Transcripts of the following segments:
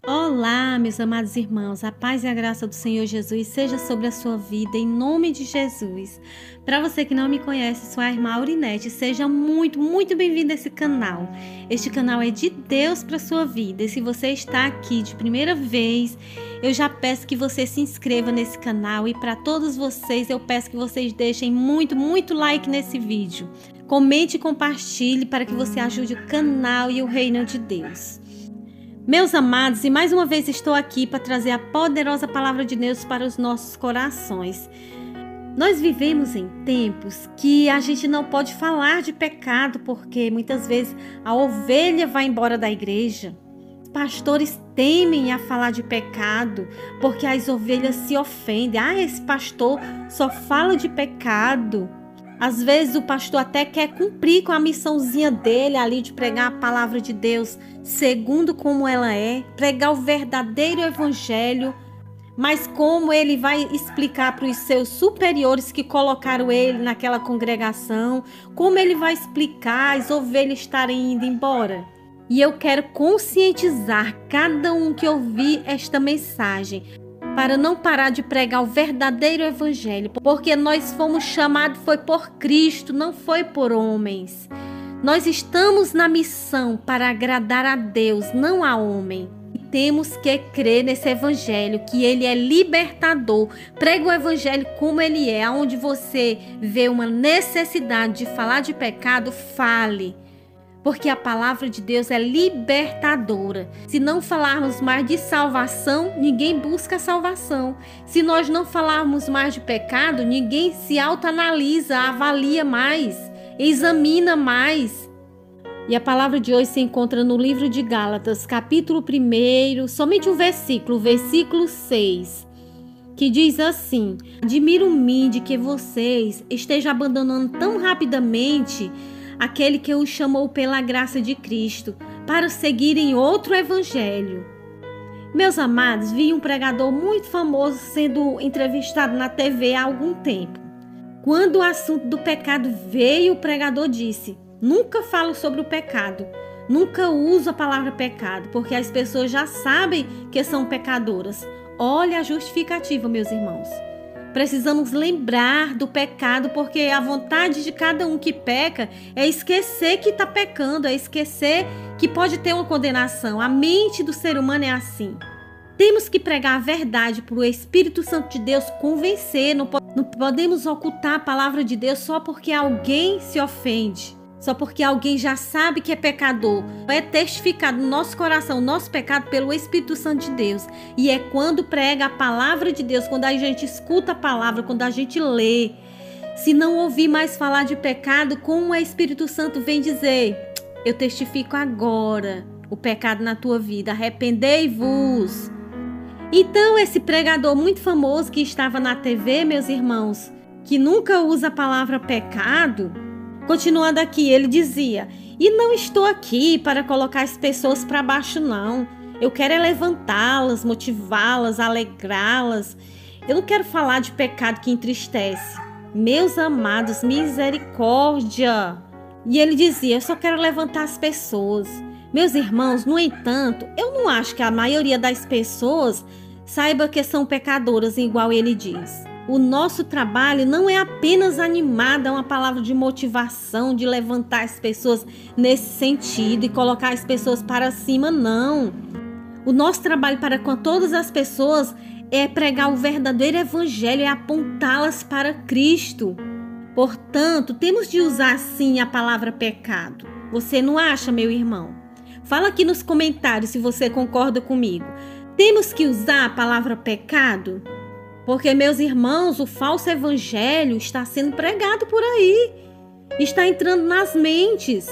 Olá, meus amados irmãos, a paz e a graça do Senhor Jesus seja sobre a sua vida, em nome de Jesus. Para você que não me conhece, sou a irmã Aurinete, seja muito bem-vindo a esse canal. Este canal é de Deus para a sua vida, e se você está aqui de primeira vez, eu já peço que você se inscreva nesse canal, e para todos vocês, eu peço que vocês deixem muito like nesse vídeo. Comente e compartilhe para que você ajude o canal e o reino de Deus. Meus amados, e mais uma vez estou aqui para trazer a poderosa palavra de Deus para os nossos corações. Nós vivemos em tempos que a gente não pode falar de pecado, porque muitas vezes a ovelha vai embora da igreja. Os pastores temem a falar de pecado, porque as ovelhas se ofendem. Esse pastor só fala de pecado. Às vezes o pastor até quer cumprir com a missãozinha dele ali de pregar a palavra de Deus segundo como ela é, pregar o verdadeiro evangelho, mas como ele vai explicar para os seus superiores que colocaram ele naquela congregação, como ele vai explicar as ovelhas estarem indo embora. E eu quero conscientizar cada um que ouvir esta mensagem, para não parar de pregar o verdadeiro evangelho, porque nós fomos chamados foi por Cristo, não foi por homens. Nós estamos na missão para agradar a Deus, não a homem. E temos que crer nesse evangelho, que ele é libertador. Prega o evangelho como ele é, onde você vê uma necessidade de falar de pecado, fale. Porque a palavra de Deus é libertadora. Se não falarmos mais de salvação, ninguém busca a salvação. Se nós não falarmos mais de pecado, ninguém se autoanalisa, avalia mais, examina mais. E a palavra de hoje se encontra no livro de Gálatas, capítulo 1, somente um versículo, versículo 6. Que diz assim: admiro-me de que vocês estejam abandonando tão rapidamente aquele que os chamou pela graça de Cristo, para seguirem outro evangelho. Meus amados, vi um pregador muito famoso sendo entrevistado na TV há algum tempo. Quando o assunto do pecado veio, o pregador disse: nunca falo sobre o pecado, nunca uso a palavra pecado, porque as pessoas já sabem que são pecadoras. Olha a justificativa, meus irmãos. Precisamos lembrar do pecado, porque a vontade de cada um que peca é esquecer que está pecando, é esquecer que pode ter uma condenação. A mente do ser humano é assim. Temos que pregar a verdade para o Espírito Santo de Deus convencer. Não podemos ocultar a palavra de Deus só porque alguém se ofende. Só porque alguém já sabe que é pecador. É testificado no nosso coração o nosso pecado pelo Espírito Santo de Deus. E é quando prega a palavra de Deus, quando a gente escuta a palavra, quando a gente lê. Se não ouvir mais falar de pecado, como o Espírito Santo vem dizer: eu testifico agora o pecado na tua vida, arrependei-vos. Então esse pregador muito famoso que estava na TV, meus irmãos, que nunca usa a palavra pecado, continuando aqui, ele dizia: e não estou aqui para colocar as pessoas para baixo, não. Eu quero é levantá-las, motivá-las, alegrá-las. Eu não quero falar de pecado que entristece. Meus amados, misericórdia. E ele dizia: eu só quero levantar as pessoas. Meus irmãos, no entanto, eu não acho que a maioria das pessoas saiba que são pecadoras, igual ele diz. O nosso trabalho não é apenas animar, dar uma palavra de motivação, de levantar as pessoas nesse sentido e colocar as pessoas para cima, não. O nosso trabalho para com todas as pessoas é pregar o verdadeiro evangelho, é apontá-las para Cristo. Portanto, temos de usar sim a palavra pecado. Você não acha, meu irmão? Fala aqui nos comentários se você concorda comigo. Temos que usar a palavra pecado? Porque, meus irmãos, o falso evangelho está sendo pregado por aí. Está entrando nas mentes.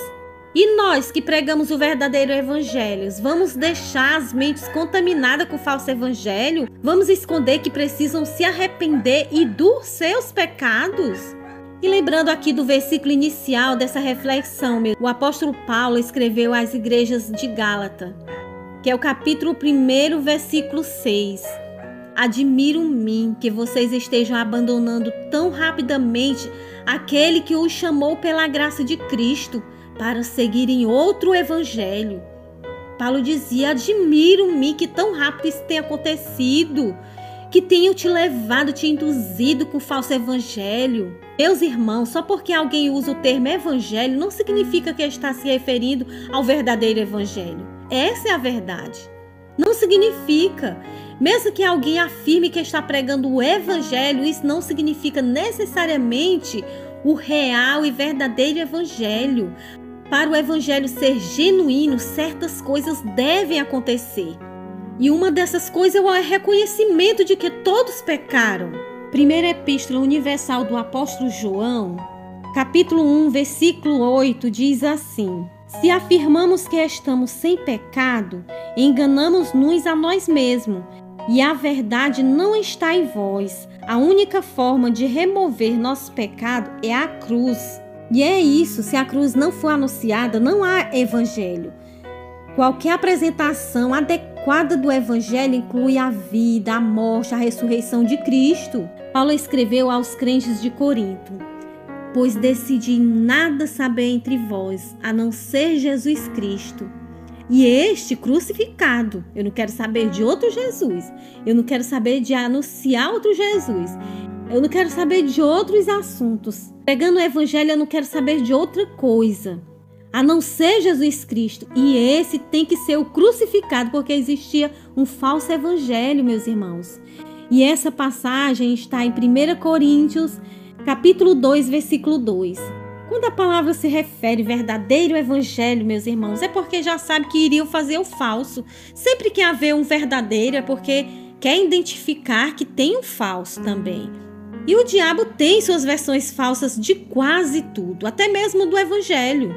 E nós que pregamos o verdadeiro evangelho, vamos deixar as mentes contaminadas com o falso evangelho? Vamos esconder que precisam se arrepender e dos seus pecados? E lembrando aqui do versículo inicial dessa reflexão, o apóstolo Paulo escreveu às igrejas de Gálatas, que é o capítulo 1, versículo 6. Admiro-me que vocês estejam abandonando tão rapidamente aquele que os chamou pela graça de Cristo para seguirem outro evangelho. Paulo dizia: admiro-me que tão rápido isso tenha acontecido, que tenham te levado, te induzido com o falso evangelho. Meus irmãos, só porque alguém usa o termo evangelho não significa que está se referindo ao verdadeiro evangelho. Essa é a verdade. Não significa. Mesmo que alguém afirme que está pregando o evangelho, isso não significa necessariamente o real e verdadeiro evangelho. Para o evangelho ser genuíno, certas coisas devem acontecer. E uma dessas coisas é o reconhecimento de que todos pecaram. Primeira Epístola Universal do Apóstolo João, capítulo 1, versículo 8, diz assim: se afirmamos que estamos sem pecado, enganamos-nos a nós mesmos, e a verdade não está em vós. A única forma de remover nosso pecado é a cruz. E é isso, se a cruz não for anunciada, não há evangelho. Qualquer apresentação adequada do evangelho inclui a vida, a morte, a ressurreição de Cristo. Paulo escreveu aos crentes de Corinto: pois decidi nada saber entre vós, a não ser Jesus Cristo, e este crucificado. Eu não quero saber de outro Jesus. Eu não quero saber de anunciar outro Jesus. Eu não quero saber de outros assuntos. Pregando o evangelho, eu não quero saber de outra coisa, a não ser Jesus Cristo. E esse tem que ser o crucificado, porque existia um falso evangelho, meus irmãos. E essa passagem está em 1 Coríntios, capítulo 2, versículo 2. Quando a palavra se refere verdadeiro evangelho, meus irmãos, é porque já sabe que iriam fazer o falso. Sempre que haver um verdadeiro é porque quer identificar que tem um falso também. E o diabo tem suas versões falsas de quase tudo, até mesmo do evangelho.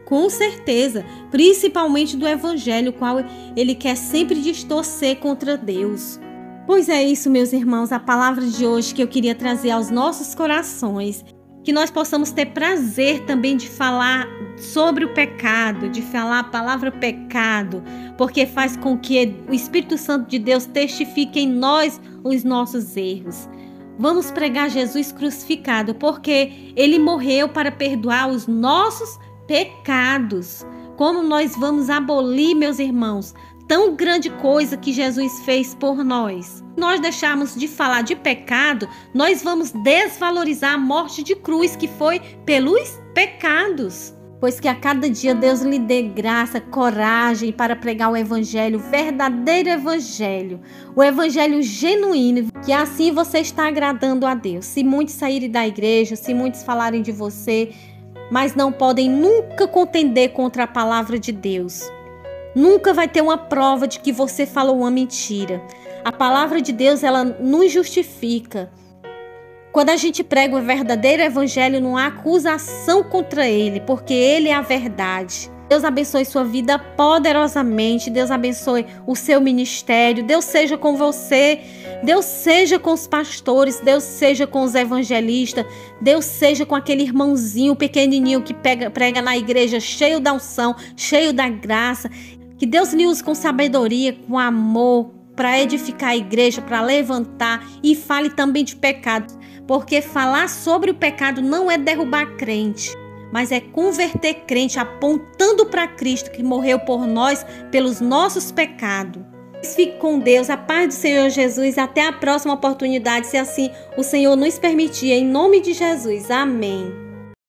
Com certeza, principalmente do evangelho, qual ele quer sempre distorcer contra Deus. Pois é isso, meus irmãos, a palavra de hoje que eu queria trazer aos nossos corações. Que nós possamos ter prazer também de falar sobre o pecado, de falar a palavra pecado, porque faz com que o Espírito Santo de Deus testifique em nós os nossos erros. Vamos pregar Jesus crucificado, porque Ele morreu para perdoar os nossos pecados. Como nós vamos abolir, meus irmãos, tão grande coisa que Jesus fez por nós? Nós deixarmos de falar de pecado, nós vamos desvalorizar a morte de cruz que foi pelos pecados. Pois que a cada dia Deus lhe dê graça, coragem para pregar o evangelho, o verdadeiro evangelho, o evangelho genuíno, que assim você está agradando a Deus. Se muitos saírem da igreja, se muitos falarem de você, mas não podem nunca contender contra a palavra de Deus. Nunca vai ter uma prova de que você falou uma mentira. A palavra de Deus, ela nos justifica. Quando a gente prega o verdadeiro evangelho, não há acusação contra ele, porque ele é a verdade. Deus abençoe sua vida poderosamente. Deus abençoe o seu ministério. Deus seja com você. Deus seja com os pastores. Deus seja com os evangelistas. Deus seja com aquele irmãozinho pequenininho que prega na igreja, cheio da unção, cheio da graça. Que Deus lhe use com sabedoria, com amor, para edificar a igreja, para levantar, e fale também de pecado, porque falar sobre o pecado não é derrubar crente, mas é converter crente apontando para Cristo que morreu por nós pelos nossos pecados. Fique com Deus, a paz do Senhor Jesus, até a próxima oportunidade, se assim o Senhor nos permitir, em nome de Jesus, amém.